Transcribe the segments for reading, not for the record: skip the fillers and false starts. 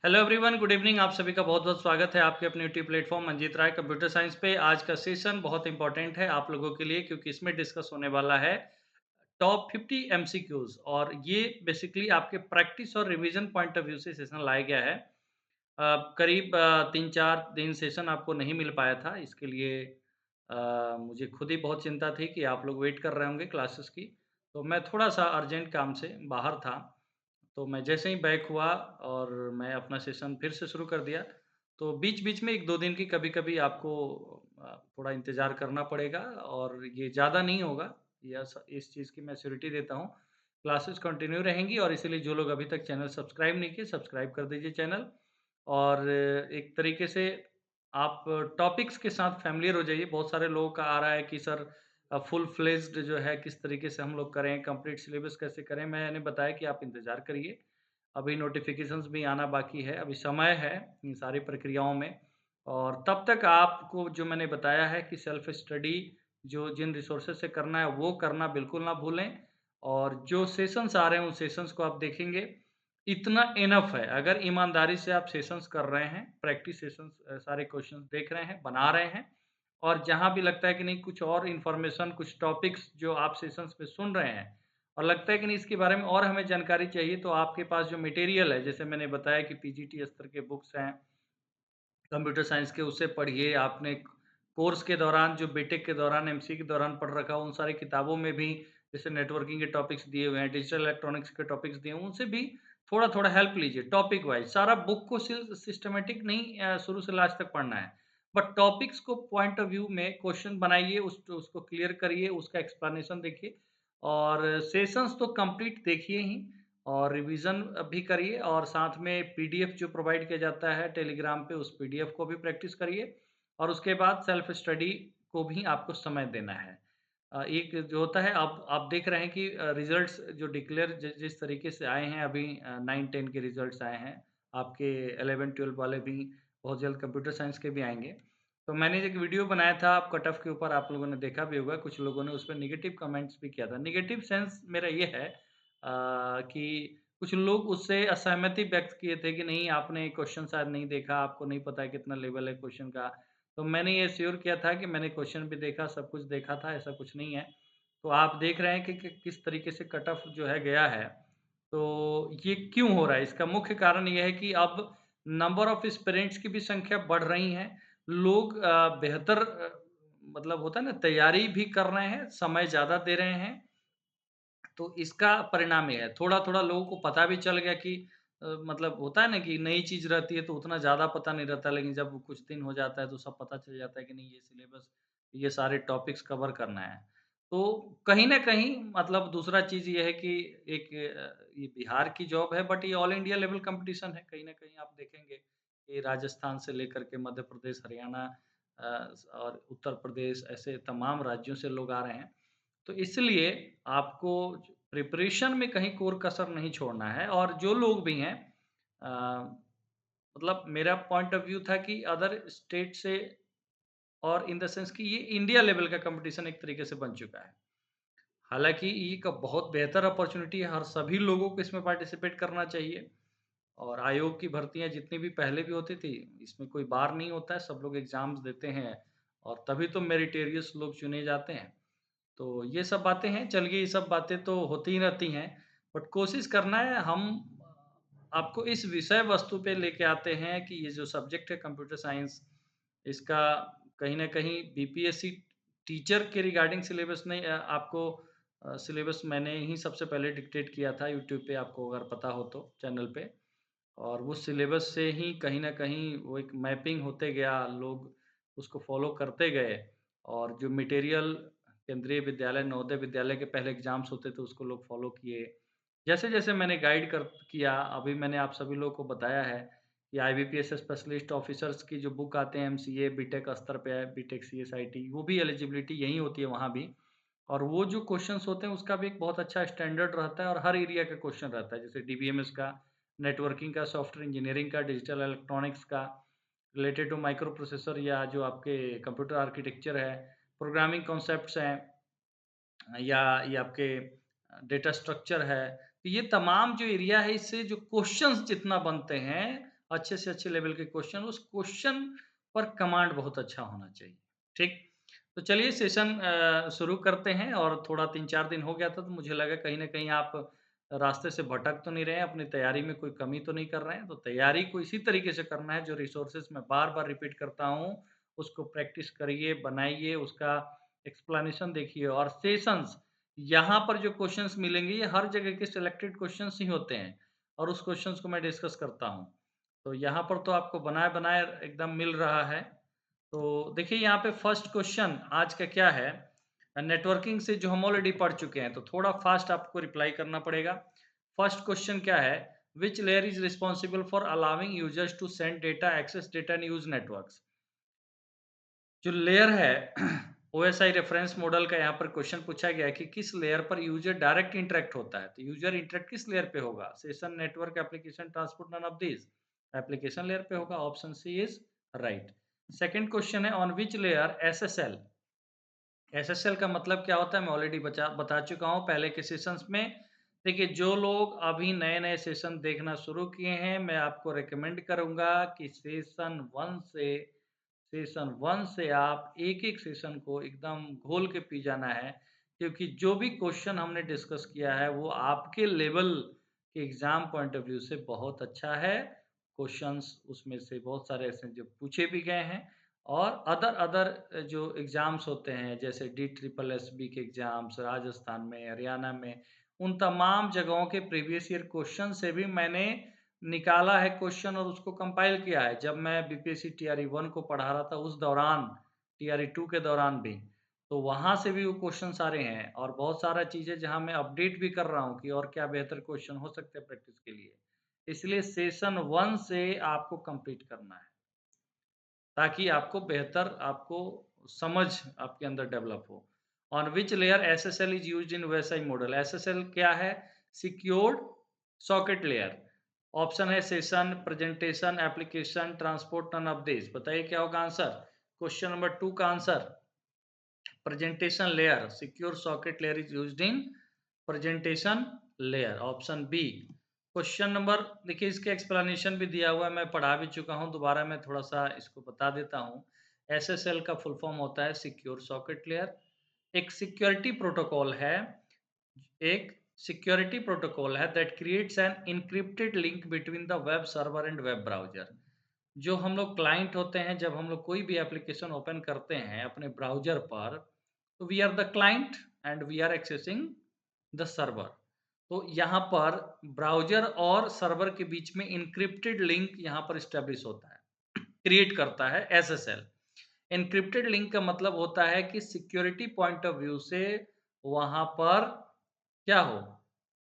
Hello everyone, good evening. आप सभी का बहुत-बहुत स्वागत है आपके अपने यूट्यूब प्लेटफ़ॉर्म मंजीत राय कंप्यूटर साइंस पे। आज का सेशन बहुत इम्पोर्टेंट है आप लोगों के लिए क्योंकि इसमें डिस्कस होने वाला है टॉप 50 एमसीक्यूज़ और ये बेसिकली आपके प्रैक्टिस और रिवीजन पॉइंट ऑफ व्यू से सेशन लाया गया है। करीब 3-4 दिन सेशन आपको नहीं मिल पाया था, इसके लिए मुझे खुद ही बहुत चिंता थी कि आप लोग वेट कर रहे होंगे क्लासेस की, तो मैं थोड़ा-सा अर्जेंट काम से बाहर था। तो मैं जैसे ही बैक हुआ और मैं अपना सेशन फिर से शुरू कर दिया, तो बीच-बीच में 1-2 दिन की कभी-कभी आपको थोड़ा इंतज़ार करना पड़ेगा और ये ज़्यादा नहीं होगा, इस चीज़ की मैं श्योरिटी देता हूँ। क्लासेस कंटिन्यू रहेंगी और इसीलिए जो लोग अभी तक चैनल सब्सक्राइब नहीं किए, सब्सक्राइब कर दीजिए चैनल और एक तरीके से आप टॉपिक्स के साथ फ़ैमिलियर हो जाइए। बहुत सारे लोगों का आ रहा है कि सर फुल फ्लेज्ड जो है किस तरीके से हम लोग करें, कंप्लीट सिलेबस कैसे करें? मैंने बताया कि आप इंतज़ार करिए, अभी नोटिफ़िकेशंस भी आना बाकी है, अभी समय है इन सारी प्रक्रियाओं में और तब तक आपको जो मैंने बताया है कि सेल्फ स्टडी जो जिन रिसोर्सेज़ से करना है, वो करना बिल्कुल ना भूलें और जो सेशंस आ रहे हैं, उन सेशंस को आप देखेंगे, इतना इनफ है। अगर ईमानदारी से आप सेशंस कर रहे हैं, प्रैक्टिस सेशंस सारे क्वेश्चंस देख रहे हैं, बना रहे हैं और जहाँ भी लगता है कि नहीं कुछ और इन्फॉर्मेशन, कुछ टॉपिक्स जो आप सेशंस में सुन रहे हैं और लगता है कि नहीं इसके बारे में और हमें जानकारी चाहिए, तो आपके पास जो मटेरियल है, जैसे मैंने बताया कि पीजीटी स्तर के बुक्स हैं, कंप्यूटर साइंस के उससे पढ़िए, आपने कोर्स के दौरान जो बीटेक के दौरान, एमसीए के दौरान पढ़ रखा हो, उन सारी किताबों में भी जैसे नेटवर्किंग के टॉपिक्स दिए हुए हैं, डिजिटल इलेक्ट्रॉनिक्स के टॉपिक्स दिए हुए हैं, उनसे भी थोड़ा-थोड़ा हेल्प लीजिए टॉपिक वाइज़। सारा बुक को सिस्टमैटिक नहीं शुरू से लास्ट तक पढ़ना है। बट टॉपिक्स को पॉइंट ऑफ व्यू में क्वेश्चन बनाइए, उसको क्लियर करिए, उसका एक्सप्लेनेशन देखिए और सेशंस तो कंप्लीट देखिए ही और रिवीज़न भी करिए और साथ में पीडीएफ जो प्रोवाइड किया जाता है टेलीग्राम पे, उस पीडीएफ को भी प्रैक्टिस करिए और उसके बाद सेल्फ स्टडी को भी आपको समय देना है। एक जो होता है आप देख रहे हैं कि रिज़ल्ट्स जो डिक्लेयर जिस तरीके से आए हैं अभी 9-10 के रिज़ल्ट्स आए हैं, आपके 11-12 वाले भी बहुत जल्द कंप्यूटर साइंस के भी आएँगे। तो मैंने एक वीडियो बनाया था आप कट ऑफ के ऊपर आप लोगों ने देखा भी होगा, कुछ लोगों ने उसपे नेगेटिव कमेंट्स भी किया था। नेगेटिव सेंस मेरा ये है कि कुछ लोग उससे असहमति व्यक्त किए थे कि नहीं आपने क्वेश्चन शायद नहीं देखा, आपको नहीं पता है कितना लेवल है क्वेश्चन का। तो मैंने ये श्योर किया था कि मैंने क्वेश्चन भी देखा, सब कुछ देखा था, ऐसा कुछ नहीं है। तो आप देख रहे हैं कि किस तरीके से कट ऑफ जो है गया है। तो ये क्यों हो रहा है? इसका मुख्य कारण ये है कि अब नंबर ऑफ एस्पिरेंट्स की भी संख्या बढ़ रही है। लोग बेहतर मतलब होता है ना तैयारी भी कर रहे हैं, समय ज़्यादा दे रहे हैं तो इसका परिणाम ये है, थोड़ा-थोड़ा लोगों को पता भी चल गया कि मतलब होता है ना कि नई चीज़ रहती है तो उतना ज़्यादा पता नहीं रहता, लेकिन जब कुछ दिन हो जाता है तो सब पता चल जाता है कि नहीं ये सिलेबस, ये सारे टॉपिक्स कवर करना है। तो कहीं न कहीं मतलब दूसरा चीज़ ये है कि एक ये बिहार की जॉब है बट ये ऑल इंडिया लेवल कॉम्पिटिशन है, कहीं न कहीं आप देखेंगे कि राजस्थान से लेकर के मध्य प्रदेश, हरियाणा और उत्तर प्रदेश ऐसे तमाम राज्यों से लोग आ रहे हैं। तो इसलिए आपको प्रिपरेशन में कहीं कोर-कसर नहीं छोड़ना है और जो लोग भी हैं अ, मतलब मेरा पॉइंट ऑफ व्यू था कि अदर स्टेट से और इन द सेंस कि ये इंडिया लेवल का कॉम्पिटिशन एक तरीके से बन चुका है। हालाँकि ये एक बहुत बेहतर अपॉर्च्युनिटी है, हर सभी लोगों को इसमें पार्टिसिपेट करना चाहिए और आयोग की भर्तियाँ जितनी भी पहले भी होती थी, इसमें कोई बार नहीं होता है, सब लोग एग्ज़ाम्स देते हैं और तभी तो मेरिटोरियस लोग चुने जाते हैं। तो ये सब बातें हैं, चलिए ये सब बातें तो होती ही रहती हैं, बट कोशिश करना है हम आपको इस विषय वस्तु पे लेके आते हैं कि ये जो सब्जेक्ट है कंप्यूटर साइंस, इसका कहीं न कहीं बीपीएससी टीचर के रिगार्डिंग सिलेबस नहीं आपको सिलेबस मैंने ही सबसे पहले डिक्टेट किया था यूट्यूब पे आपको अगर पता हो तो चैनल पे। और वो सिलेबस से ही कहीं न कहीं वो एक मैपिंग होते गया, लोग उसको फ़ॉलो करते गए और जो मटेरियल केंद्रीय विद्यालय, नवोदय विद्यालय के पहले एग्ज़ाम्स होते थे, उसको लोग फ़ॉलो किए। जैसे-जैसे मैंने गाइड कर किया, अभी मैंने आप सभी लोगों को बताया है कि आईबीपीएस स्पेशलिस्ट ऑफिसर्स की जो बुक आते हैं एमसीए, बीटेक स्तर पे है, बीटेक सीएसआईटी, वो भी एलिजिबिलिटी यही होती है वहाँ भी। और वो जो क्वेश्चन्स होते हैं उसका भी एक बहुत अच्छा स्टैंडर्ड रहता है और हर एरिया का क्वेश्चन रहता है। जैसे डीबीएमएस का, नेटवर्किंग का, सॉफ्टवेयर इंजीनियरिंग का, डिजिटल इलेक्ट्रॉनिक्स का, रिलेटेड टू माइक्रो प्रोसेसर या जो आपके कंप्यूटर आर्किटेक्चर है, प्रोग्रामिंग कॉन्सेप्ट्स हैं या ये आपके डेटा स्ट्रक्चर है। तो ये तमाम जो एरिया है इससे जो क्वेश्चन्स जितना बनते हैं, अच्छे से अच्छे लेवल के क्वेश्चन, उस क्वेश्चन पर कमांड बहुत अच्छा होना चाहिए, ठीक? तो चलिए सेशन शुरू करते हैं और थोड़ा 3-4 दिन हो गया था, तो मुझे लगा कहीं न कहीं आप रास्ते से भटक तो नहीं रहे हैं, अपनी तैयारी में कोई कमी तो नहीं कर रहे हैं। तो तैयारी को इसी तरीके से करना है, जो रिसोर्सेज़ मैं बार-बार रिपीट करता हूँ, उसको प्रैक्टिस करिए, बनाइए, उसका एक्सप्लेनेशन देखिए और सेशंस यहाँ पर जो क्वेश्चंस मिलेंगे, ये हर जगह के सिलेक्टेड क्वेश्चंस ही होते हैं और उस क्वेश्चंस को मैं डिस्कस करता हूँ। तो यहाँ पर तो आपको बनाए-बनाए एकदम मिल रहा है। तो देखिए यहाँ पे फर्स्ट क्वेश्चन आज का क्या है? नेटवर्किंग से जो हम ऑलरेडी पढ़ चुके हैं, तो थोड़ा फास्ट आपको रिप्लाई करना पड़ेगा। फर्स्ट क्वेश्चन क्या है? Which layer is responsible for allowing users to send data, access data and use networks? जो लेयर है ओएसआई रेफरेंस मॉडल का यहाँ पर क्वेश्चन पूछा गया है कि किस लेयर पर यूजर डायरेक्ट इंटरेक्ट होता है। तो यूजर इंटरेक्ट किस लेयर पे होगा? Session, network, application, transport, none of these. Application layer पे होगा। Option C is right. Second question है on which layer SSL. SSL का मतलब क्या होता है मैं ऑलरेडी बता चुका हूँ पहले के सेशंस में। देखिए जो लोग अभी नए-नए सेशन देखना शुरू किए हैं, मैं आपको रिकमेंड करूँगा कि सेशन 1 से आप एक-एक सेशन को एकदम घोल के पी जाना है, क्योंकि जो भी क्वेश्चन हमने डिस्कस किया है, वो आपके लेवल के एग्ज़ाम पॉइंट ऑफ व्यू से बहुत अच्छा है। क्वेश्चन्स उसमें से बहुत सारे ऐसे जो पूछे भी गए हैं और अदर अदर जो एग्ज़ाम्स होते हैं, जैसे डी ट्रिपल एसबी के एग्ज़ाम्स राजस्थान में, हरियाणा में, उन तमाम जगहों के प्रीवियस ईयर क्वेश्चन से भी मैंने निकाला है क्वेश्चन और उसको कंपाइल किया है। जब मैं बीपीएससी टीआरई 1 को पढ़ा रहा था उस दौरान, टीआरई 2 के दौरान भी, तो वहाँ से भी वो क्वेश्चन सारे हैं और बहुत सारा चीज़ें जहाँ मैं अपडेट भी कर रहा हूँ कि और क्या बेहतर क्वेश्चन हो सकते हैं प्रैक्टिस के लिए। इसलिए सेशन 1 से आपको कंप्लीट करना है, ताकि आपको बेहतर आपको समझ आपके अंदर डेवलप हो। On which layer SSL is used in OSI model? SSL क्या है? Secured socket layer. ऑप्शन है session, presentation, application, transport, none of this. बताइए क्या होगा आंसर? क्वेश्चन नंबर 2 का answer presentation layer. Secure socket layer is used in presentation layer. Option B. Question number देखिए इसके explanation भी दिया हुआ है, मैं पढ़ा भी चुका हूँ, दोबारा मैं थोड़ा-सा इसको बता देता हूँ। एसएसएल का फुल फॉर्म होता है सिक्योर सॉकेट लेयर। एक सिक्योरिटी प्रोटोकॉल है एक सिक्योरिटी प्रोटोकॉल है that creates an encrypted link between the web server and web browser. जो हम लोग क्लाइंट होते हैं, जब हम लोग कोई भी एप्लीकेशन ओपन करते हैं अपने ब्राउज़र पर, तो we are the client and we are accessing the server. तो यहाँ पर ब्राउज़र और सर्वर के बीच में एन्क्रिप्टेड लिंक यहाँ पर एस्टेब्लिश होता है, क्रिएट करता है एसएसएल। एन्क्रिप्टेड लिंक का मतलब होता है कि सिक्योरिटी पॉइंट ऑफ व्यू से वहाँ पर क्या हो?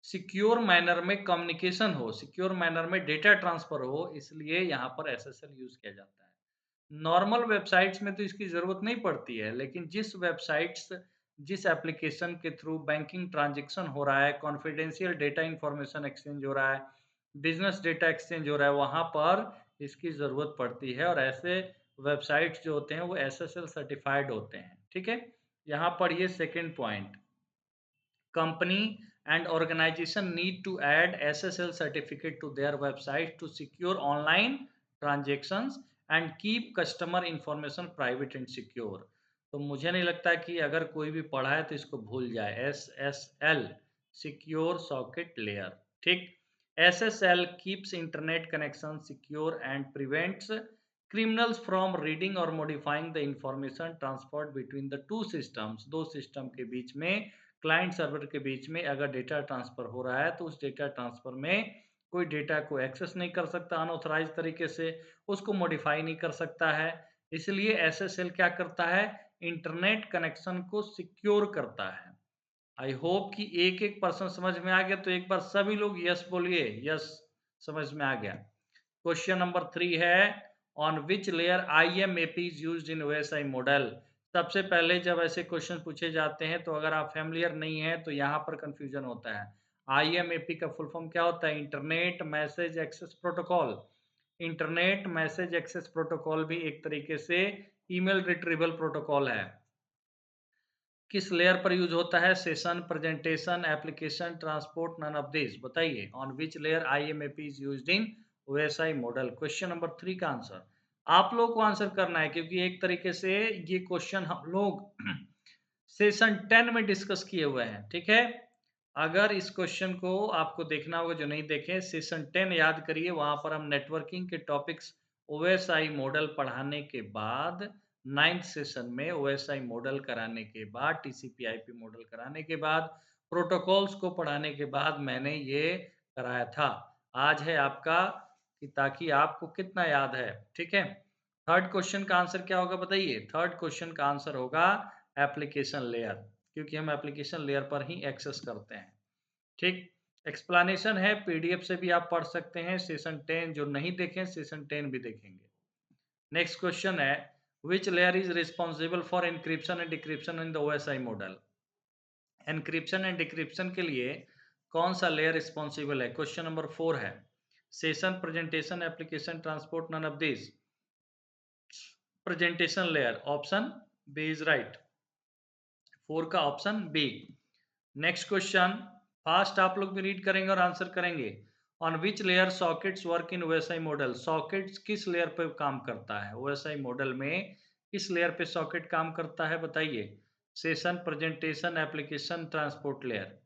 सिक्योर मैनर में कम्युनिकेशन हो, सिक्योर मैनर में डेटा ट्रांसफ़र हो, इसलिए यहाँ पर एसएसएल यूज़ किया जाता है। नॉर्मल वेबसाइट्स में तो इसकी ज़रूरत नहीं पड़ती है, लेकिन जिस एप्लीकेशन के थ्रू बैंकिंग ट्रांज़ैक्शन हो रहा है, कॉन्फिडेंशियल डेटा इन्फॉर्मेशन एक्सचेंज हो रहा है, बिज़नेस डेटा एक्सचेंज हो रहा है, वहाँ पर इसकी ज़रूरत पड़ती है और ऐसे वेबसाइट्स जो होते हैं, वो एसएसएल सर्टिफ़ाइड होते हैं, ठीक है? यहाँ पढ़िए second point. Company and organization need to add SSL certificate to their website to secure online transactions and keep customer information private and secure। तो मुझे नहीं लगता कि अगर कोई भी पढ़ा है तो इसको भूल जाए। SSL सिक्योर सॉकेट लेयर, ठीक। SSL keeps internet connection secure and prevents criminals from reading or modifying the information transferred between the two systems। दो सिस्टम के बीच में, क्लाइंट सर्वर के बीच में अगर डेटा ट्रांसफ़र हो रहा है, तो उस डेटा ट्रांसफ़र में कोई डेटा को एक्सेस नहीं कर सकता अनऑथराइज़्ड तरीके से, उसको मॉडिफ़ाई नहीं कर सकता है। इसलिए एसएसएल क्या करता है? इंटरनेट कनेक्शन को सिक्योर करता है। आई होप कि एक-एक पर्सन समझ में आ गया, तो एक बार सभी लोग यस बोलिए, यस समझ में आ गया। क्वेश्चन नंबर 3 है on which layer IMAP is used in OSI model. सबसे पहले जब ऐसे क्वेश्चन पूछे जाते हैं, तो अगर आप फ़ैमिलियर नहीं हैं, तो यहाँ पर कन्फ्यूज़न होता है। आईएमएपी का फुल फॉर्म क्या होता है? Internet message access protocol. Internet message access protocol भी एक तरीके से ईमेल रिट्रीवल प्रोटोकॉल है। किस लेयर पर यूज़ होता है? Session, presentation, application, transport, none of this. बताइए on which layer IMAP is used in OSI model. Question number 3 का आंसर आप लोग को आंसर करना है, क्योंकि एक तरीके से ये क्वेश्चन हम लोग सेशन 10 में डिस्कस किए हुए हैं, ठीक है। अगर इस क्वेश्चन को आपको देखना होगा, जो नहीं देखे, सेशन 10 याद करिए, वहां पर हम नेटवर्किंग के टॉपिक्स ओएसआई मॉडल पढ़ाने के बाद 9th सेशन में ओएसआई मॉडल कराने के बाद टीसीपी आईपी मॉडल कराने के बाद प्रोटोकॉल्स को पढ़ाने के बाद मैंने ये कराया था। आज है आपका कि ताकि आपको कितना याद है, ठीक है। थर्ड क्वेश्चन का आंसर क्या होगा बताइए? थर्ड क्वेश्चन का आंसर होगा एप्लीकेशन लेयर, क्योंकि हम एप्लीकेशन लेयर पर ही एक्सेस करते हैं, ठीक। एक्सप्लेनेशन है, पीडीएफ से भी आप पढ़ सकते हैं। सेशन 10 जो नहीं देखें, सेशन 10 भी देखेंगे। नेक्स्ट क्वेश्चन है, which layer is responsible for encryption and decryption in the OSI model? Encryption and decryption के लिए कौन सा लेयर रिस्पॉन्सिबल है? क्वेश्चन नंबर 4 है। Session, presentation, application, transport, none of this. Presentation layer, option B is right. 4 का option B. Next question, fast आप लोग भी रीड करेंगे और आंसर करेंगे। On which layer sockets work in OSI model? Sockets किस layer पे काम करता है? ओएसआई मॉडल में किस लेयर पे सॉकेट काम करता है बताइए? Session, presentation, application, transport layer.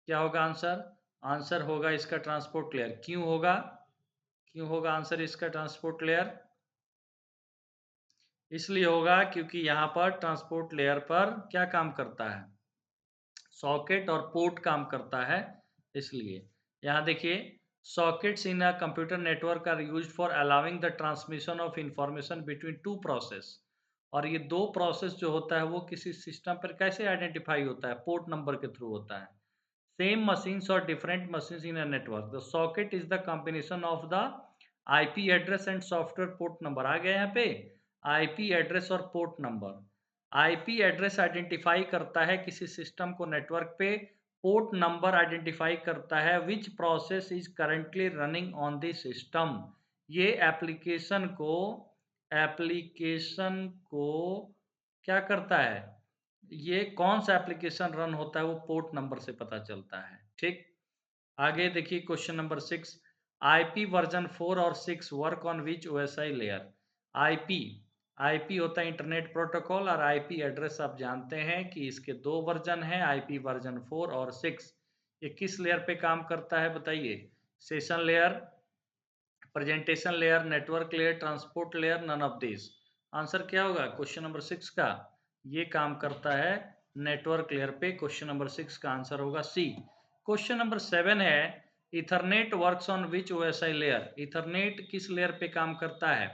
क्या होगा आंसर? आंसर होगा इसका ट्रांसपोर्ट लेयर। क्यों होगा? क्यों होगा आंसर इसका ट्रांसपोर्ट लेयर? इसलिए होगा क्योंकि यहाँ पर ट्रांसपोर्ट लेयर पर क्या काम करता है? सॉकेट और पोर्ट काम करता है, इसलिए। यहाँ देखिए, sockets in a computer network are used for allowing the transmission of information between two process. और ये दो प्रोसेस जो होता है वो किसी सिस्टम पर कैसे आइडेंटिफाई होता है? पोर्ट नंबर के थ्रू होता है। सेम मशीन्स और different machines in a network, the socket is the combination of the IP address and software port number. आ गया यहाँ पे आईपी एड्रेस और port number. IP address identify करता है किसी सिस्टम को नेटवर्क पे, पोर्ट नंबर आइडेंटिफाई करता है which process is currently running on the system. ये एप्लीकेशन को क्या करता है? ये कौन सा एप्लीकेशन रन होता है वो पोर्ट नंबर से पता चलता है, ठीक। आगे देखिए क्वेश्चन नंबर 6, आईपी वर्जन 4 और 6 work on which OSI layer? IP, IP होता है इंटरनेट प्रोटोकॉल, और आईपी एड्रेस आप जानते हैं कि इसके दो वर्जन हैं, आईपी वर्जन 4 और 6। ये किस लेयर पे काम करता है बताइए? Session layer, presentation layer, network layer, transport layer, none of this. Answer क्या होगा क्वेश्चन नंबर 6 का? ये काम करता है नेटवर्क लेयर पे। क्वेश्चन नंबर 6 का आंसर होगा सी। क्वेश्चन नंबर 7 है, Ethernet works on which OSI layer? Ethernet किस लेयर पे काम करता है?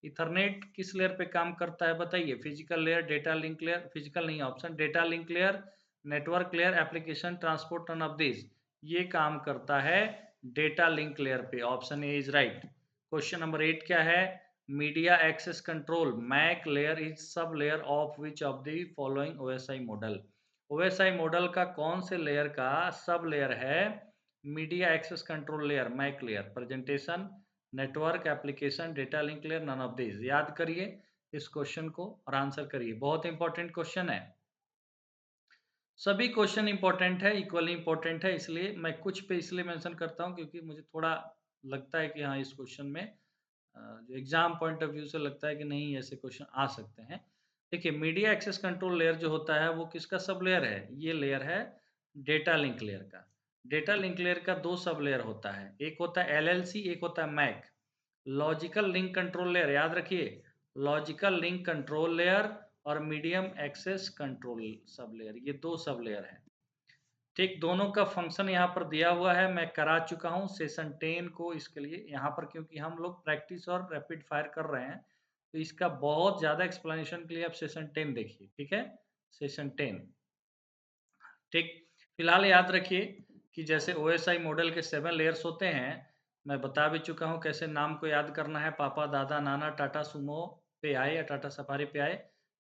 इथरनेट किस लेयर पे काम करता है बताइए? Physical layer, data link layer, physical नहीं option, data link layer, network layer, application, transport, none of this. ये काम करता है डेटा लिंक लेयर पे, option A is right. Question number 8 क्या है? Media access control MAC layer is sub layer of which of the following OSI model? OSI model का कौन से लेयर का सब लेयर है media access control layer? MAC layer, presentation, network, application, data link layer, none of this. याद करिए इस question को और आंसर करिए, बहुत इंपॉर्टेंट क्वेश्चन है। सभी क्वेश्चन इंपॉर्टेंट है, इक्वली इंपॉर्टेंट है, इसलिए मैं कुछ पे इसलिए मेंशन करता हूँ क्योंकि मुझे थोड़ा लगता है कि हाँ इस क्वेश्चन में जो एग्जाम पॉइंट ऑफ व्यू से लगता है कि नहीं ऐसे क्वेश्चन आ सकते हैं। देखिए, मीडिया एक्सेस कंट्रोल लेयर जो होता है वो किसका सब लेयर है? ये लेयर है डेटा लिंक लेयर का। डेटा लिंक लेयर का दो सब लेयर होता है, एक होता है एलएलसी, एक होता है MAC. Logical link control layer, याद रखिए, लॉजिकल लिंक कंट्रोल लेयर और medium access control sub layer, ये दो सब लेयर है, ठीक। दोनों का फंक्शन यहाँ पर दिया हुआ है, मैं करा चुका हूँ सेशन 10 को। इसके लिए यहाँ पर क्योंकि हम लोग प्रैक्टिस और रैपिड फायर कर रहे हैं, तो इसका बहुत ज़्यादा एक्सप्लेनेशन के लिए आप सेशन 10 देखिए, ठीक है। सेशन 10, ठीक। फिलहाल याद रखिए कि जैसे ओएसआई मॉडल के 7 लेयर्स होते हैं, मैं बता भी चुका हूँ कैसे नाम को याद करना है। पापा, दादा, नाना, टाटा सुमो पे आए या टाटा सफारी पे आए,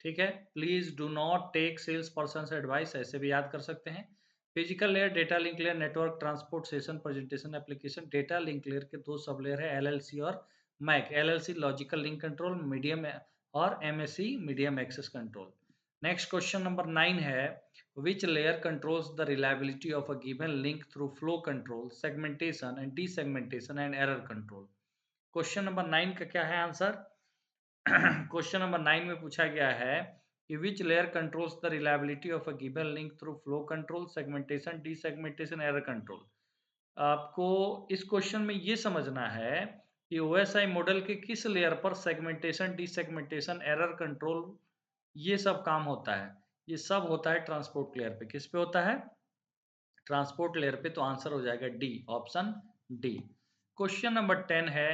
ठीक है। Please do not take sales person advice, ऐसे भी याद कर सकते हैं। Physical layer, data link layer, network, transport, session, presentation, application. Data link layer के दो सब लेयर है, एलएलसी और MAC. LLC logical link control, medium, और MSC medium access control. Next question number 9 है, which layer controls the reliability of a given link through flow control, segmentation and desegmentation and error control? Question number 9 का क्या है answer? Question number 9 में पूछा गया है कि which layer controls the reliability of a given link through flow control, segmentation, desegmentation, error control. आपको इस क्वेश्चन में ये समझना है कि ओएसआई मॉडल के किस लेयर पर सेगमेंटेशन, डीसेगमेंटेशन, एरर कंट्रोल ये सब काम होता है। ये सब होता है ट्रांसपोर्ट लेयर पे। किस पे होता है? ट्रांसपोर्ट लेयर पे। तो आंसर हो जाएगा D, option D. Question number 10 है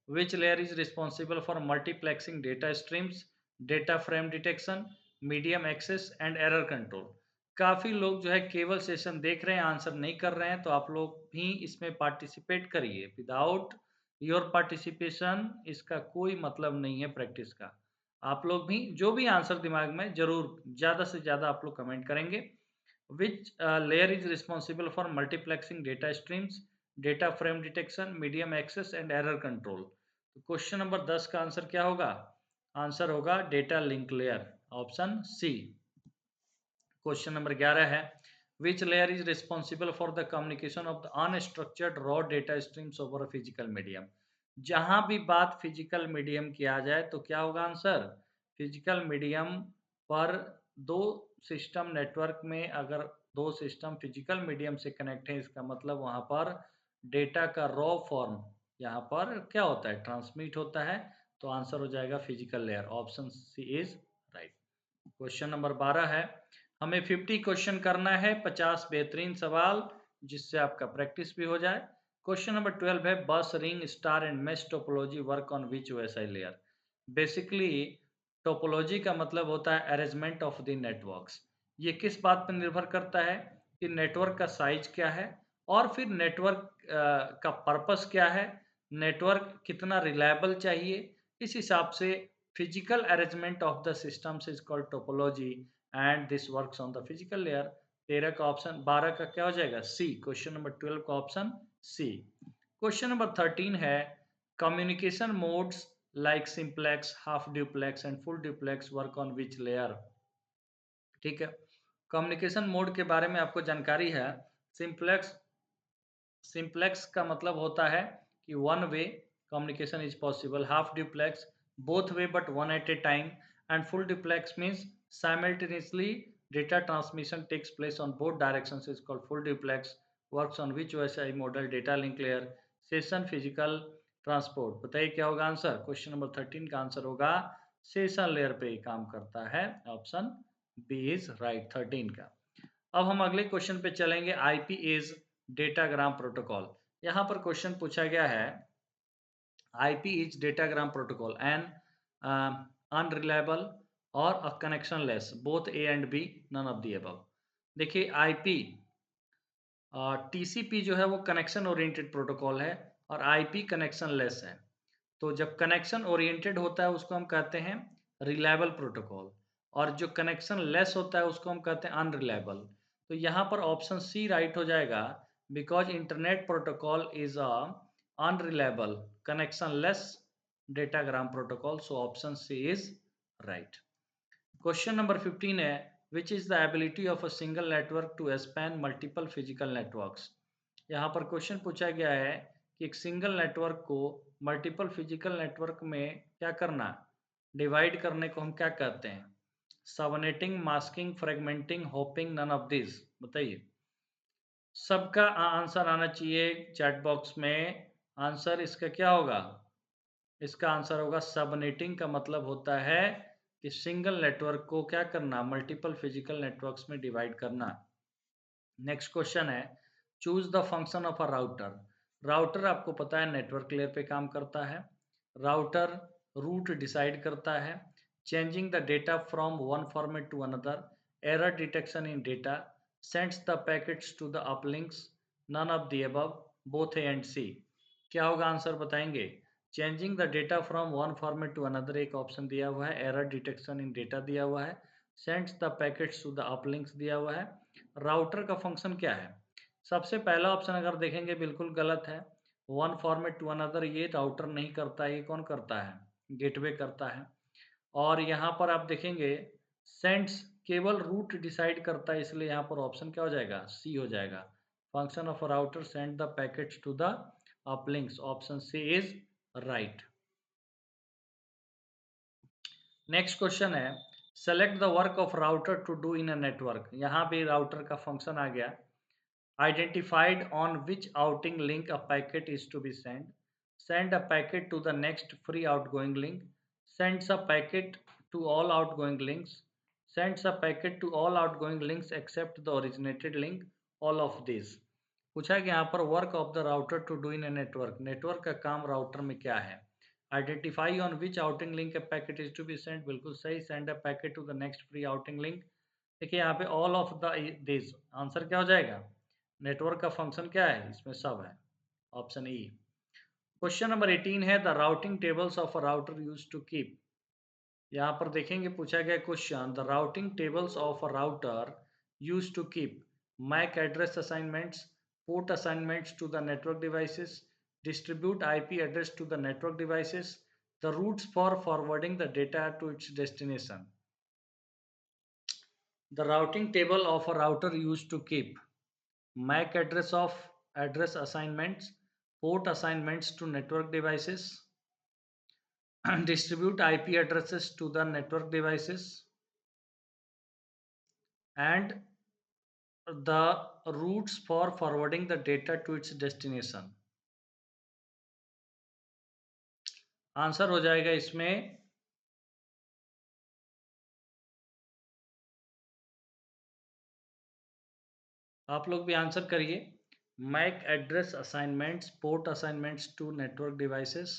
which layer is responsible for multiplexing data streams, data frame detection, medium access and error control. काफी लोग जो है केवल सेशन देख रहे हैं, आंसर नहीं कर रहे हैं, तो आप लोग भी इसमें पार्टिसिपेट करिए। विदाउट योर पार्टिसिपेशन इसका कोई मतलब नहीं है प्रैक्टिस का। आप लोग भी जो भी आंसर दिमाग में जरूर ज्यादा से ज्यादा आप लोग कमेंट करेंगे। Which layer is responsible for multiplexing data streams, data frame detection, medium access and error control? तो क्वेश्चन नंबर 10 का आंसर क्या होगा? आंसर होगा data link layer, option C. Question number 11 है which layer is responsible for the communication of the unstructured raw data streams over a physical medium. जहां भी बात physical medium की आ जाए तो क्या होगा आंसर? फिजिकल मीडियम पर दो सिस्टम नेटवर्क में अगर दो सिस्टम फिजिकल मीडियम से कनेक्ट है, इसका मतलब वहां पर डेटा का रॉ फॉर्म यहाँ पर क्या होता है? ट्रांसमिट होता है। तो आंसर हो जाएगा physical layer, option C is right. Question number 12 है हमें 50 क्वेश्चन करना है, 50 बेहतरीन सवाल जिससे आपका प्रैक्टिस भी हो जाए। क्वेश्चन नंबर 12 है बस, ring, star and mesh topology work on which OSI layer. Basically topology का मतलब होता है अरेंजमेंट ऑफ द नेटवर्क्स। ये किस बात पर निर्भर करता है कि नेटवर्क का साइज क्या है और फिर नेटवर्क का पर्पस क्या है, नेटवर्क कितना रिलायबल चाहिए। इस हिसाब से physical arrangement of the systems is called topology and this works on the physical layer। 13 का ऑप्शन, 12 का क्या हो जाएगा? सी। क्वेश्चन नंबर 12 का ऑप्शन सी। क्वेश्चन नंबर 13 है communication modes like simplex, half duplex and full duplex work on which layer. ठीक है, communication mode के बारे में आपको जानकारी है। सिंप्लेक्स सिंप्लेक्स का मतलब होता है कि one way communication is possible, half duplex both way but one at a time, and full duplex means simultaneously data transmission takes place on both directions is called full duplex, works on which OSI model? data link layer, session, physical, transport। बताइए क्या होगा answer? Question number 13 का answer होगा session layer पे ही काम करता है, option B is right 13 का। अब हम अगले क्वेश्चन पे चलेंगे। IP is datagram protocol. यहाँ पर क्वेश्चन पूछा गया है IP is datagram protocol an unreliable और a connectionless both A and B, none of the above. देखिए आईपी टीसीपी जो है वो कनेक्शन ओरिएंटेड प्रोटोकॉल है और आईपी कनेक्शन लेस है। तो जब कनेक्शन ओरिएंटेड होता है उसको हम कहते हैं रिलायबल प्रोटोकॉल, और जो कनेक्शन लेस होता है उसको हम कहते हैं अनरिलायबल। तो यहाँ पर ऑप्शन सी राइट हो जाएगा because internet protocol is a unreliable connectionless datagram protocol, so option C is right. Question number 15 है which is the ability of a single network to span multiple physical networks. यहाँ पर question पूछा गया है कि एक single network को multiple physical network में क्या करना, डिवाइड करने को हम क्या कहते हैं? Subnetting, masking, fragmenting, hopping, none of this. बताइए, सबका आंसर आना चाहिए चैट बॉक्स में। आंसर इसका क्या होगा? इसका आंसर होगा सबनेटिंग। का मतलब होता है कि सिंगल नेटवर्क को क्या करना, मल्टीपल फिजिकल नेटवर्क्स में डिवाइड करना। नेक्स्ट क्वेश्चन है choose the function of a router. Router आपको पता है नेटवर्क लेयर पे काम करता है। राउटर रूट डिसाइड करता है, changing the data from one format to another, error detection in data, sends the packets to the uplinks, none of the above, both A and C. क्या होगा answer बताएंगे? Changing the data from one format to another एक option दिया हुआ है, error detection in data दिया हुआ है, sends the packets to the uplinks दिया हुआ है। राउटर का फंक्शन क्या है? सबसे पहला ऑप्शन अगर देखेंगे बिल्कुल गलत है। वन फॉर्मेट टू अनदर ये राउटर नहीं करता है, ये कौन करता है? गेटवे करता है। और यहाँ पर आप देखेंगे सेंड्स केवल रूट डिसाइड करता है, इसलिए यहाँ पर ऑप्शन क्या हो जाएगा? सी हो जाएगा। Function of router send the packets to the uplinks, option C is right. Next question है, select the work of router to do in a network. यहाँ भी राउटर का फंक्शन आ गया। Identified on which outing link a packet is to be sent. Send a packet to the next free outgoing link. Sends a packet to all outgoing links. Sends a packet to all outgoing links except the originated link. All of these. पूछा कि यहाँ पर work of the router to do in a network, network का काम router में क्या है। Identify on which outgoing link a packet is to be send, बिल्कुल सही। Send a packet to the next free outgoing link. देखिए यहाँ पे all of the this, answer क्या हो जाएगा। नेटवर्क का फंक्शन क्या है, इसमें सब है, ऑप्शन ई। क्वेश्चन नंबर 18 है, the routing tables of a router use to keep. यहाँ पर देखेंगे पूछा गया question, the routing tables of a router use to keep MAC address assignments, port assignments to the network devices, distribute IP address to the network devices, the routes for forwarding the data to its destination. The routing table of a router use to keep MAC address of address assignments, port assignments to network devices, distribute IP addresses to the network devices, and the routes for forwarding the data to its destination. Answer हो जाएगा इसमें आप लोग भी answer करिए। MAC address assignments, port assignments to network devices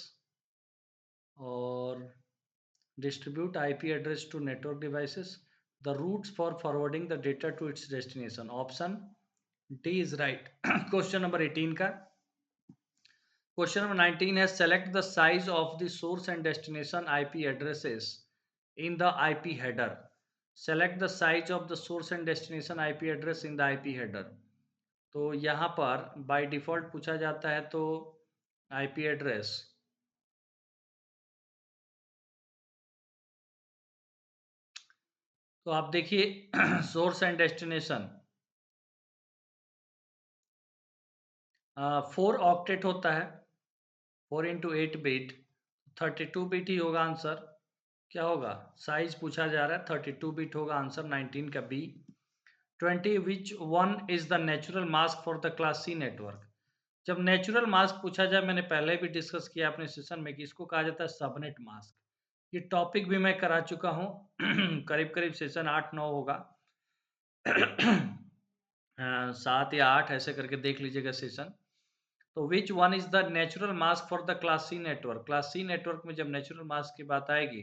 और distribute IP address to network devices, the routes for forwarding the data to its destination. Option D is right. Question number 18 का। Question number 19 है, select the size of the source and destination IP addresses in the IP header. Select the size of the source and destination IP address in the IP header. तो यहाँ पर by default पूछा जाता है तो IP address, तो आप देखिए सोर्स एंड डेस्टिनेशन 4 ऑक्टेट होता है, 4 इंटू 8 बिट, 32 बिट ही होगा आंसर। क्या होगा, साइज पूछा जा रहा है, 32 बिट होगा आंसर 19 का B. 20 which one is the natural mask for the class C network. जब नेचुरल मास्क पूछा जाए, मैंने पहले भी डिस्कस किया अपने सेशन में कि इसको कहा जाता है सबनेट मास्क। ये टॉपिक भी मैं करा चुका हूँ करीब करीब सेशन 8-9 होगा 7 या 8 ऐसे करके देख लीजिएगा सेशन। तो which one is the natural mask for the class C network. Class C network में जब नेचुरल मास्क की बात आएगी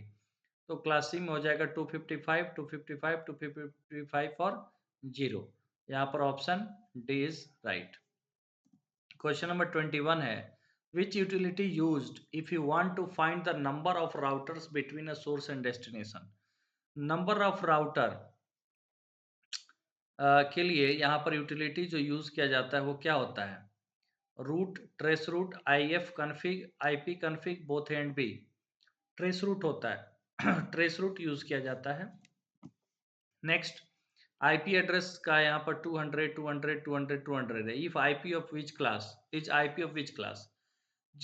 तो क्लास सी में हो जाएगा 255, 255, 255 और 0। यहाँ पर option D is right. Question number 21 है, which utility used if you want to find the number of routers between a source and destination. Number of router के लिए यहाँ पर यूटिलिटी जो यूज किया जाता है वो क्या होता है, route, trace route, IF config, IP config, both A and B. Trace route होता है ट्रेस रूट यूज किया जाता है। नेक्स्ट, IP एड्रेस का यहाँ पर 200, 200, 200, 200 है। If IP of which class is IP of which class.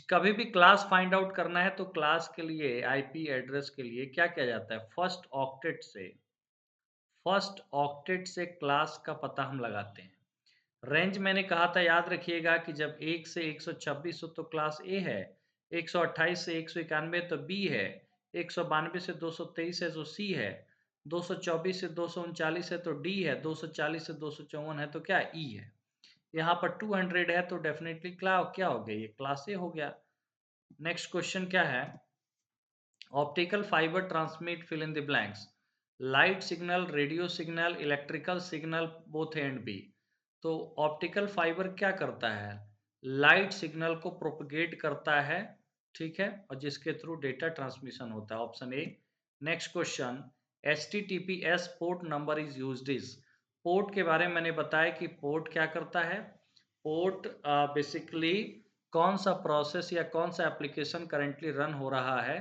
कभी भी क्लास फाइंड आउट करना है तो क्लास के लिए IP एड्रेस के लिए क्या किया जाता है, फर्स्ट ऑक्टेट से क्लास का पता हम लगाते हैं। रेंज मैंने कहा था, याद रखिएगा कि जब 1 से 126 हो तो क्लास ए है, 128 से 191 तो बी है, 192 से 223 है तो सी है, 224 से 239 है तो डी है, 240 से 254 है तो क्या ई है। यहाँ पर 200 है तो डेफिनेटली क्या हो गया, ये क्लास ए हो गया। नेक्स्ट क्वेश्चन क्या है, optical fibre transmit, fill in the blanks, light signal, radio signal, electrical signal, both A and B. तो ऑप्टिकल फाइबर क्या करता है, लाइट सिग्नल को प्रोपगेट करता है, ठीक है, और जिसके थ्रू डेटा ट्रांसमिशन होता है, option A. Next question, HTTPS port number is used is. Port के बारे में मैंने बताया कि पोर्ट क्या करता है, पोर्ट बेसिकली कौन सा प्रोसेस या कौन सा एप्लीकेशन करेंटली रन हो रहा है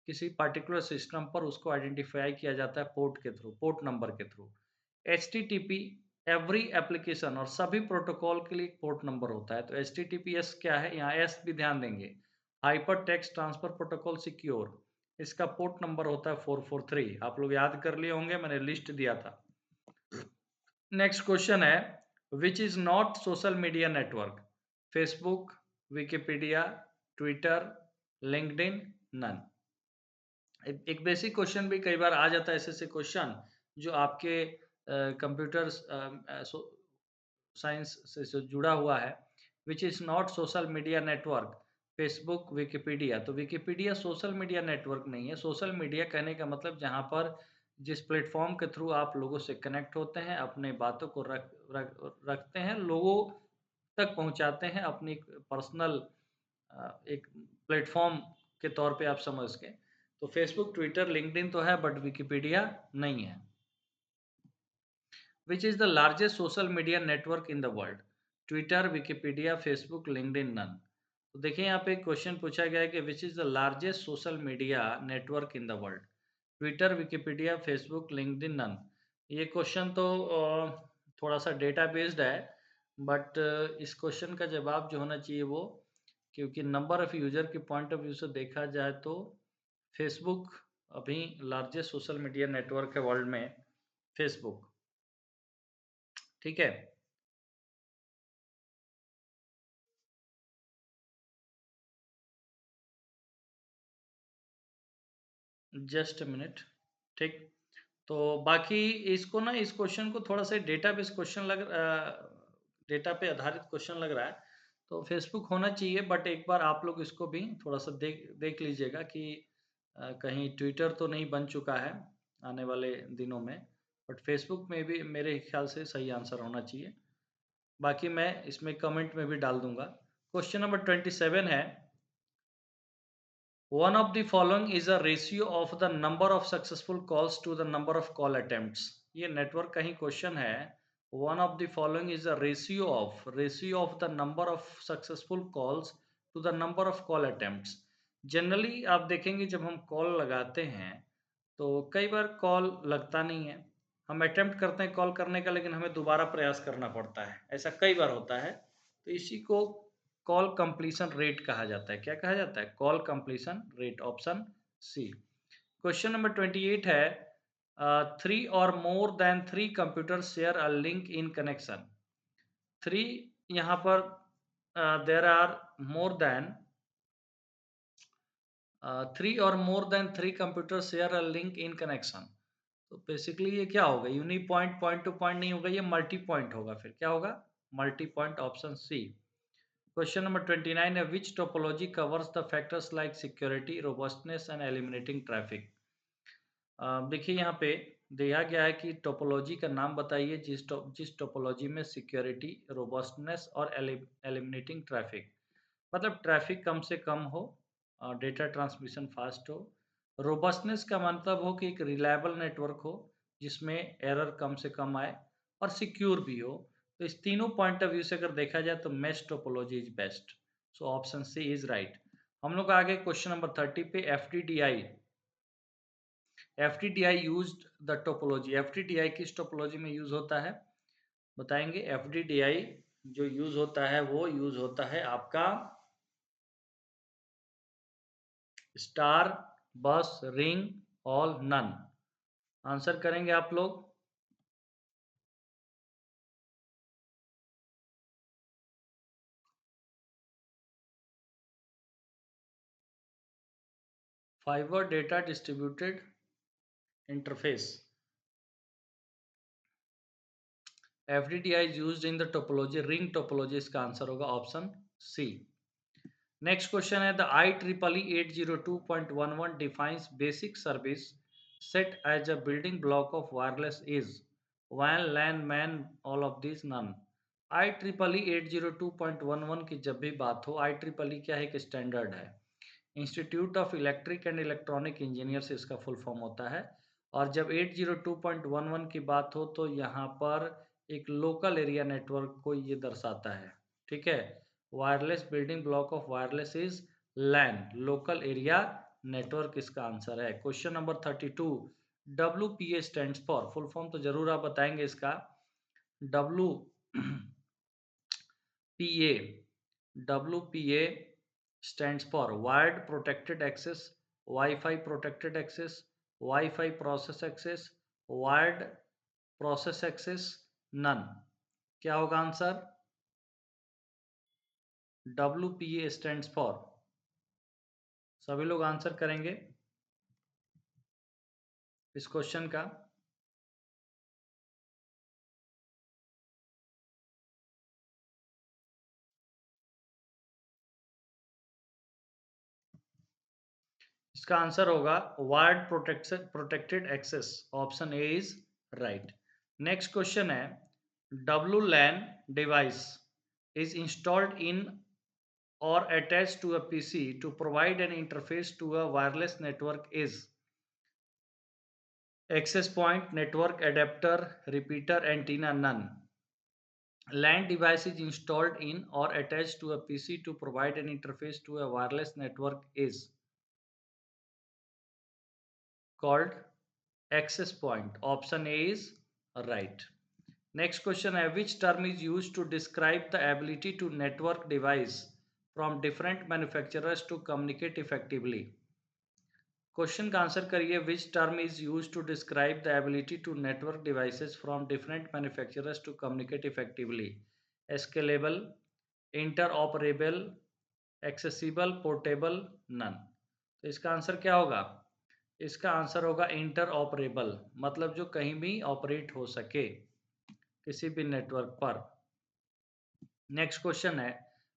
किसी पर्टिकुलर सिस्टम पर, उसको आइडेंटिफाई किया जाता है पोर्ट के थ्रू, पोर्ट नंबर के थ्रू। HTTP एवरी एप्लीकेशन और सभी प्रोटोकॉल के लिए पोर्ट नंबर होता है। तो HTTPS क्या है, यहाँ एस भी ध्यान देंगे, hyper text transfer protocol secure, इसका पोर्ट नंबर होता है 443। आप लोग याद कर लिए होंगे, मैंने लिस्ट दिया था। नेक्स्ट क्वेश्चन है, which is not social media network? Facebook, Wikipedia, Twitter, LinkedIn, none. एक बेसिक क्वेश्चन भी कई बार आ जाता है, ऐसे क्वेश्चन जो आपके कंप्यूटर साइंस से जो जुड़ा हुआ है। Which is not social media network? Facebook, Wikipedia. तो विकिपीडिया सोशल मीडिया नेटवर्क नहीं है। सोशल मीडिया कहने का मतलब जहाँ पर जिस प्लेटफॉर्म के थ्रू आप लोगों से कनेक्ट होते हैं, अपने बातों को रखते हैं, लोगों तक पहुँचाते हैं, अपनी पर्सनल एक प्लेटफॉर्म के तौर पे आप समझ के। तो फेसबुक, ट्विटर, लिंक्डइन तो है, बट विकिपीडिया नहीं है। Which is the largest social media network in the world? Twitter, Wikipedia, Facebook, LinkedIn, none. तो देखिए यहाँ पे एक क्वेश्चन पूछा गया है कि which is the largest social media network in the world? Twitter, Wikipedia, Facebook, LinkedIn, none. ये क्वेश्चन तो थोड़ा सा डेटा बेस्ड है, बट इस क्वेश्चन का जवाब जो होना चाहिए वो, क्योंकि नंबर ऑफ यूजर के पॉइंट ऑफ व्यू से देखा जाए तो फेसबुक अभी लार्जेस्ट सोशल मीडिया नेटवर्क है वर्ल्ड में, फेसबुक। ठीक है। Just a minute. ठीक। तो बाकी इसको ना, इस क्वेश्चन को थोड़ा सा डेटा बेस क्वेश्चन डेटा पे आधारित क्वेश्चन लग रहा है। तो फेसबुक होना चाहिए, बट एक बार आप लोग इसको भी थोड़ा सा देख देख लीजिएगा कि कहीं ट्विटर तो नहीं बन चुका है आने वाले दिनों में। बट फेसबुक में भी मेरे ख्याल से सही आंसर होना चाहिए। बाकी मैं इसमें कमेंट में भी डाल दूंगा। क्वेश्चन नंबर 27 है, one of the following is a ratio of the number of successful calls to the number of call attempts। ये नेटवर्क का ही क्वेश्चन है। one of the following is a ratio of the number of successful calls to the number of call attempts। Generally आप देखेंगे जब हम call लगाते हैं तो कई बार कॉल लगता नहीं है, हम अटेम्प्ट करते हैं कॉल करने का, लेकिन हमें दोबारा प्रयास करना पड़ता है, ऐसा कई बार होता है। तो इसी को कॉल कंप्लीशन रेट कहा जाता है। क्या कहा जाता है? Call completion rate, option C. Question number 28 है, three or more than three computer share a link in connection. Three, यहाँ पर there are more than three or more than three computer share a link in connection. तो basically ये क्या होगा? Uni point, point to point नहीं होगा, ये multi point होगा। फिर क्या होगा? Multi point, option C. Question number 29 है, विच topology covers the factors like security, robustness and eliminating traffic. देखिए यहाँ पे दिया गया है कि टोपोलॉजी का नाम बताइए जिस टोपोलॉजी में सिक्योरिटी, रोबस्टनेस और एलिमिनेटिंग ट्रैफिक, मतलब ट्रैफिक कम से कम हो, डेटा ट्रांसमिशन फास्ट हो। रोबस्टनेस का मतलब हो कि एक रिलायबल नेटवर्क हो जिसमें एरर कम से कम आए, और सिक्योर भी हो। तो इस तीनों पॉइंट ऑफ व्यू से अगर देखा जाए तो mesh topology is best. So option C is right. हम लोग आगे क्वेश्चन नंबर 30 पे, F T D I use the topology. F T D I किस टोपोलॉजी में यूज होता है बताएंगे? एफ टी डी आई जो यूज होता है वो यूज होता है आपका स्टार, बस, रिंग, ऑल, नन। आंसर करेंगे आप लोग? Fibre data distributed interface, FDDI is used in the topology ring topology. इसका आंसर होगा ऑप्शन सी। नेक्स्ट क्वेश्चन है, the IEEE 802.11 defines basic service set as a building block of wireless is WAN, LAN, MAN, all of this, none. IEEE 802.11 की जब भी बात हो, IEEE क्या है? एक स्टैंडर्ड है, institute of electric and electronic engineer से इसका फुल फॉर्म होता है। और जब 802.11 की बात हो तो यहाँ पर एक लोकल एरिया नेटवर्क को ये दर्शाता है। ठीक है। Wireless building block of wireless is LAN, local area network इसका आंसर है। Question number 32, WPA stands for, full form तो जरूर आप बताएंगे इसका। W P A, stands for wired protected access, Wi-Fi protected access, Wi-Fi process access, wired process access, none. क्या होगा answer? WPA stands for, सभी लोग आंसर करेंगे इस क्वेश्चन का। इसका आंसर होगा wired protected access, option A is right. Next question है, WLAN device is installed in or attached to a PC to provide an interface to a wireless network is access point, network adapter, repeater, antenna, none. LAN device is installed in or attached to a PC to provide an interface to a wireless network is called access point. Option A is right. Next question है, which term is used to describe the ability to network device from different manufacturers to communicate effectively? Question का answer करिए, which term is use to describe the ability to network devices from different manufacturers to communicate effectively? Scalable, interoperable, accessible, portable, none. तो इसका answer क्या होगा? इसका answer होगा inter operable, मतलब जो कहीं भी ऑपरेट हो सके किसी भी नेटवर्क पर। नेक्स्ट क्वेश्चन है,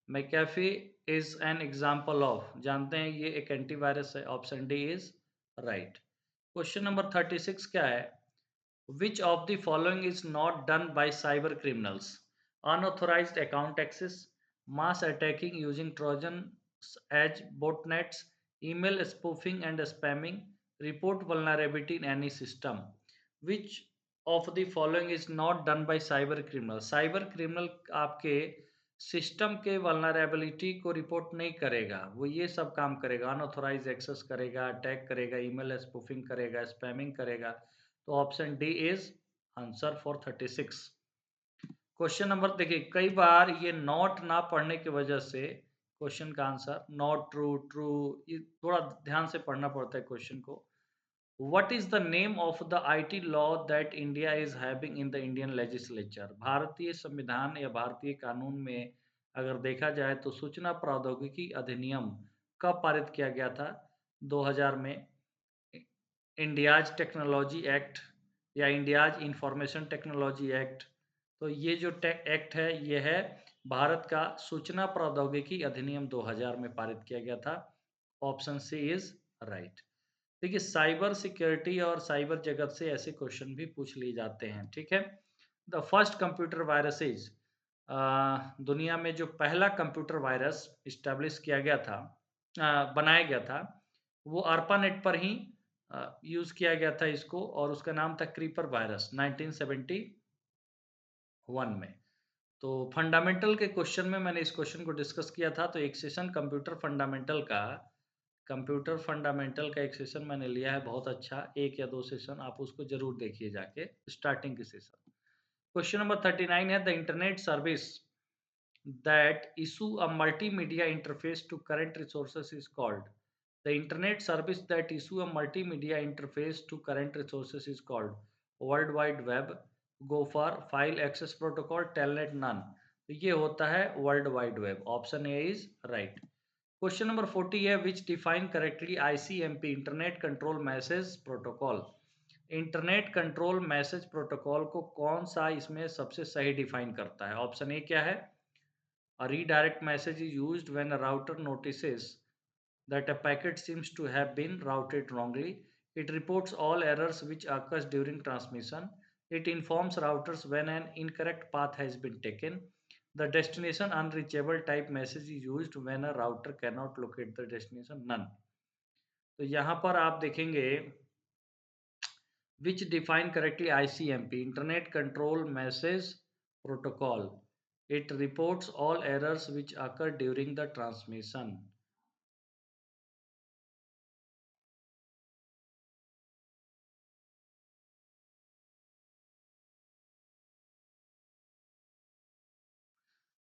McAfee is an example of, जानते हैं ये एक एंटीवायरस है, option D is right. Question number 36 क्या है, which of the following is not done by cyber criminals? Unauthorised account access, mass attacking using Trojan as botnets, email spoofing and spamming, report vulnerability in any system. Which of the following is not done by cyber criminal? Cyber criminal आपके system के vulnerability को report नहीं करेगा, वो ये सब काम करेगा, अनऑथोराइज एक्सेस करेगा, अटैक करेगा, ईमेल स्पूफिंग करेगा, स्पैमिंग करेगा। तो option D is answer for 36। Question number देखिए, कई बार ये नॉट ना पढ़ने की वजह से क्वेश्चन का आंसर नॉट ट्रू, ट्रू, ये थोड़ा ध्यान से पढ़ना पड़ता है क्वेश्चन को। What is the name of the IT law that India is having in the Indian legislature? भारतीय संविधान या भारतीय कानून में अगर देखा जाए तो सूचना प्रौद्योगिकी अधिनियम कब पारित किया गया था? 2000 में। इंडियाज टेक्नोलॉजी एक्ट या इंडियाज इंफॉर्मेशन टेक्नोलॉजी एक्ट। तो ये जो एक्ट है ये है भारत का सूचना प्रौद्योगिकी अधिनियम 2000 में पारित किया गया था। Option C is right. देखिए, साइबर सिक्योरिटी और साइबर जगत से ऐसे क्वेश्चन भी पूछ लिए जाते हैं, ठीक है। द फर्स्ट कंप्यूटर वायरसेज, दुनिया में जो पहला कंप्यूटर वायरस इस्टेब्लिश किया गया था, बनाया गया था, वो ARPANET पर ही यूज़ किया गया था इसको, और उसका नाम था क्रीपर वायरस 1971 में। तो फंडामेंटल के क्वेश्चन में मैंने इस क्वेश्चन को डिस्कस किया था, तो एक सेशन कंप्यूटर फंडामेंटल का एक सेशन मैंने लिया है, बहुत अच्छा, 1 या 2 सेशन आप उसको ज़रूर देखिए जाके, स्टार्टिंग के सेशन। क्वेश्चन नंबर 39 है, the internet service that issue a multimedia interface to current resources is called. The internet service that issue a multimedia interface to current resources is called World Wide Web, Gopher, File Access Protocol, Telnet, none. तो ये होता है world wide web, option A is right. Question number 40 है, विच define correctly ICMP, internet control message protocol. Internet control message protocol को कौन सा इसमें सबसे सही डिफाइन करता है? ऑप्शन ए क्या है? A redirect message is used when a router notices that a packet seems to have been routed wrongly. It reports all errors which occurs during transmission. It informs routers when an incorrect path has been taken. The destination unreachable type message is used when a router cannot locate the destination, none. तो यहाँ पर आप देखेंगे which define correctly ICMP, Internet Control Message Protocol. It reports all errors which occur during the transmission.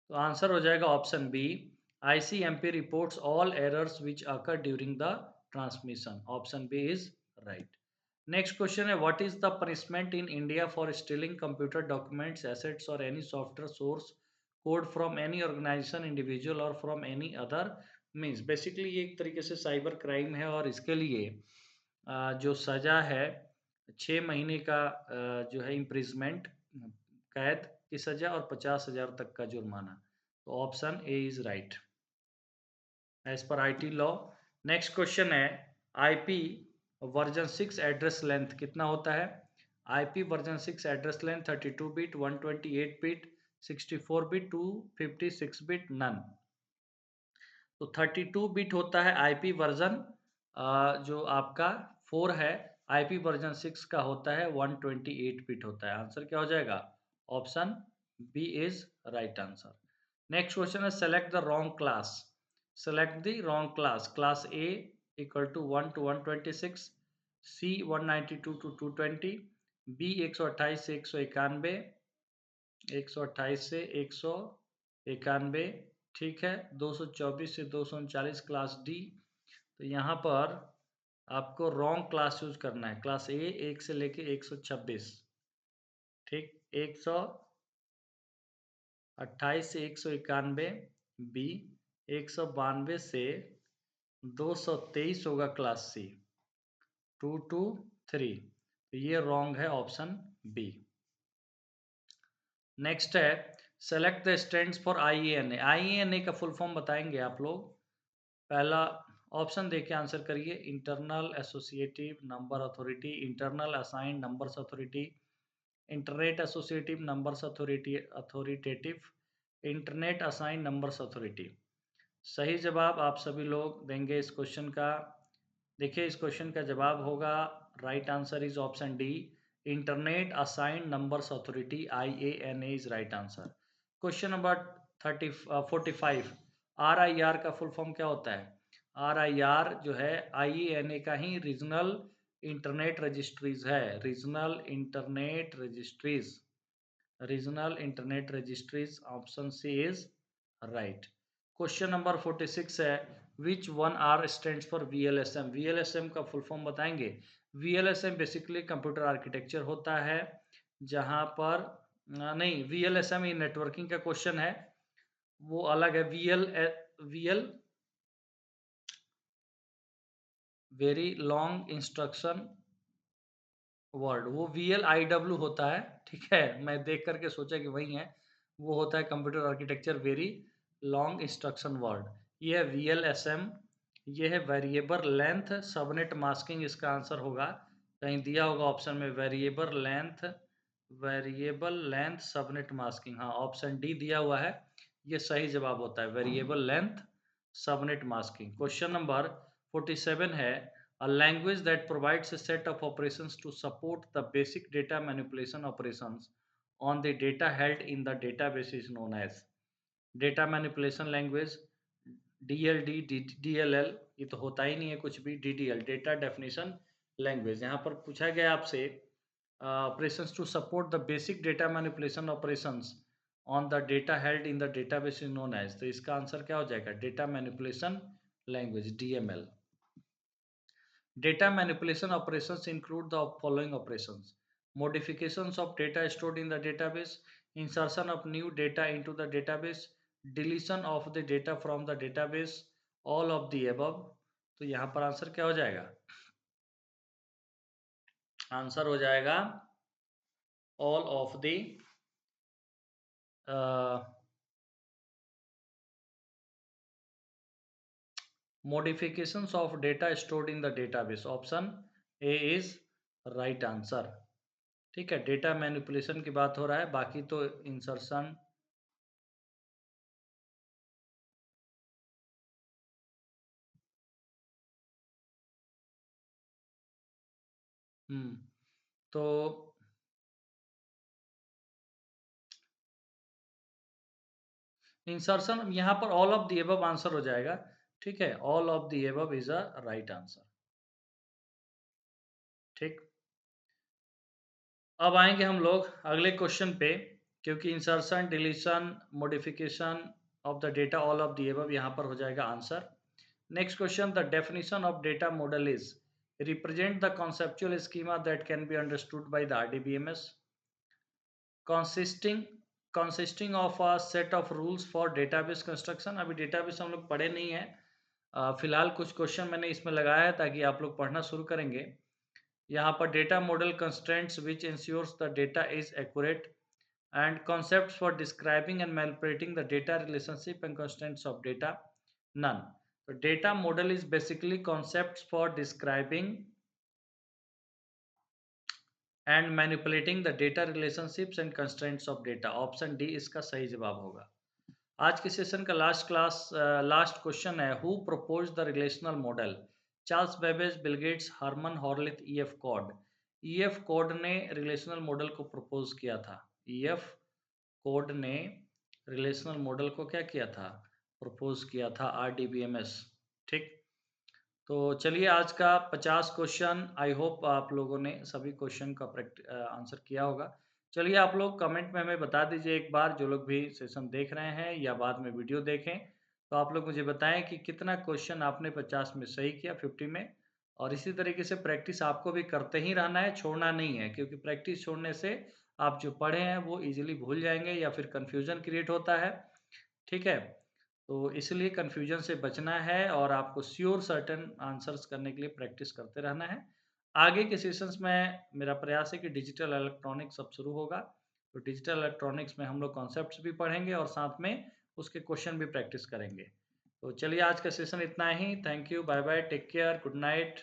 तो answer हो जाएगा option B, ICMP reports all errors which occur during the transmission. Option B is right. Next question है, what is the punishment in India for stealing computer documents, assets or any software source code from any organization, individual or from any other means? Basically ये एक तरीके से cyber crime है और इसके लिए जो सज़ा है 6 महीने का जो है इम्प्रिजमेंट कैद की सज़ा और 50,000 तक का जुर्माना। तो option A is right as per IT law. Next question IP, IP version 6 address length कितना होता है? IP version 6 address length 32 bit, 128 bit, 64 bit, 256 bit, none. तो 32 बिट होता है आईपी वर्जन जो आपका 4 है। आईपी वर्जन 6 का होता है 128 बिट होता है। आंसर क्या हो जाएगा? Option B is right answer. Next question है, select the wrong class. Select the wrong class. Class A equal to 1 to 126, C 192 to 220, B 128 से 191, 128 से 191, ठीक है, 224 से 239 क्लास डी। तो यहाँ पर आपको रॉन्ग क्लास यूज करना है। क्लास ए 1 से लेके 126, ठीक, 128 से 191, बी 192 से 223 होगा क्लास सी, 223। तो ये रॉन्ग है, ऑप्शन बी। नेक्स्ट है, select the stands for IANA। IANA का फुल फॉर्म बताएंगे आप लोग। पहला ऑप्शन देके आंसर करिए। Internal associative number authority, internal assigned numbers authority, internet associative numbers authority, authoritative, internet assigned numbers authority. सही जवाब आप सभी लोग देंगे इस क्वेश्चन का। देखिए इस क्वेश्चन का जवाब होगा, right answer is option D, internet assigned numbers authority, IANA is right answer. Question number 45, RIR का फुल फॉर्म क्या होता है? RIR जो है IANA का ही रीजनल इंटरनेट रजिस्ट्रीज है। Regional internet registries, regional internet registries, option C is right. Question number 46 है, which one are stands for VLSM। VLSM का फुल फॉर्म बताएंगे। VLSM बेसिकली कंप्यूटर आर्किटेक्चर होता है, जहां पर नहीं, VLSM ये नेटवर्किंग का क्वेश्चन है, वो अलग है। VL very long instruction word, वो VLIW होता है, ठीक है। मैं देख करके सोचा कि वही है, वो होता है computer architecture very long instruction word. ये है VLSM। ये है वेरिएबल लेंथ सबनेट मास्किंग, इसका आंसर होगा, कहीं दिया होगा ऑप्शन में variable length, variable length subnet masking, हाँ ऑप्शन डी दिया हुआ है, ये सही जवाब होता है, variable length subnet masking. Question number 47 है, a language that provides a set of operations to support the basic data manipulation operations on the data held in the database is known as data manipulation language, DLD, DLL, ये तो होता ही नहीं है कुछ भी, DDL, data definition language। यहाँ पर पूछा गया आपसे operations to support the basic data manipulation operations on the data held in the database is known as, तो इसका आंसर क्या हो जाएगा? data manipulation language, DML। Data manipulation operations include the following operations: modifications of data stored in the database, insertion of new data into the database, deletion of the data from the database, all of the above। तो यहाँ पर answer क्या हो जाएगा? Answer हो जाएगा all of the modifications of data stored in the database, option A is right answer. ठीक है, डेटा मैनिपुलेशन की बात हो रहा है, बाकी तो इंसर्शन, तो इंसर्शन यहाँ पर all of the above answer हो जाएगा, ठीक है, all of the above is a right answer. ठीक, अब आएंगे हम लोग अगले क्वेश्चन पे, क्योंकि insertion, deletion, modification of the data, all of the above यहाँ पर हो जाएगा answer. Next question, the definition of data model is represent the conceptual schema that can be understood by the RDBMS, consisting consisting of a set of rules for database construction। अभी database हम लोग पढ़े नहीं है, फिलहाल कुछ question मैंने इसमें लगाया है ताकि आप लोग पढ़ना शुरू करेंगे। यहाँ पर data model constraints which ensures the data is accurate and concepts for describing and manipulating the data relationship and constraints of data, none. तो data model is basically concepts for describing and manipulating the data relationships and constraints of data. Option D इसका सही जवाब होगा। आज के session का last question है, who propose the relational model? Charles Babbage, Bill Gates, Herman Hollerith, EF code. EF code ने relational model को प्रपोज किया था। ईएफ कॉड ने रिलेशनल मॉडल को क्या किया था? प्रपोज किया था, आरडीबीएमएस। ठीक, तो चलिए आज का 50 क्वेश्चन, आई होप आप लोगों ने सभी क्वेश्चन का आंसर किया होगा। चलिए आप लोग कमेंट में हमें बता दीजिए एक बार, जो लोग भी सेशन देख रहे हैं या बाद में वीडियो देखें, तो आप लोग मुझे बताएं कि कितना क्वेश्चन आपने 50 में सही किया, 50 में। और इसी तरीके से प्रैक्टिस आपको भी करते ही रहना है, छोड़ना नहीं है, क्योंकि प्रैक्टिस छोड़ने से आप जो पढ़े हैं वो ईजिली भूल जाएंगे या फिर कन्फ्यूजन क्रिएट होता है। ठीक है, तो इसलिए कन्फ्यूजन से बचना है और आपको श्योर सर्टेन आंसर्स करने के लिए प्रैक्टिस करते रहना है। आगे के सेशंस में मेरा प्रयास है कि डिजिटल इलेक्ट्रॉनिक्स अब शुरू होगा, तो डिजिटल इलेक्ट्रॉनिक्स में हम लोग कॉन्सेप्ट्स भी पढ़ेंगे और साथ में उसके क्वेश्चन भी प्रैक्टिस करेंगे। तो चलिए आज का सेशन इतना ही। Thank you, bye bye, take care, good night.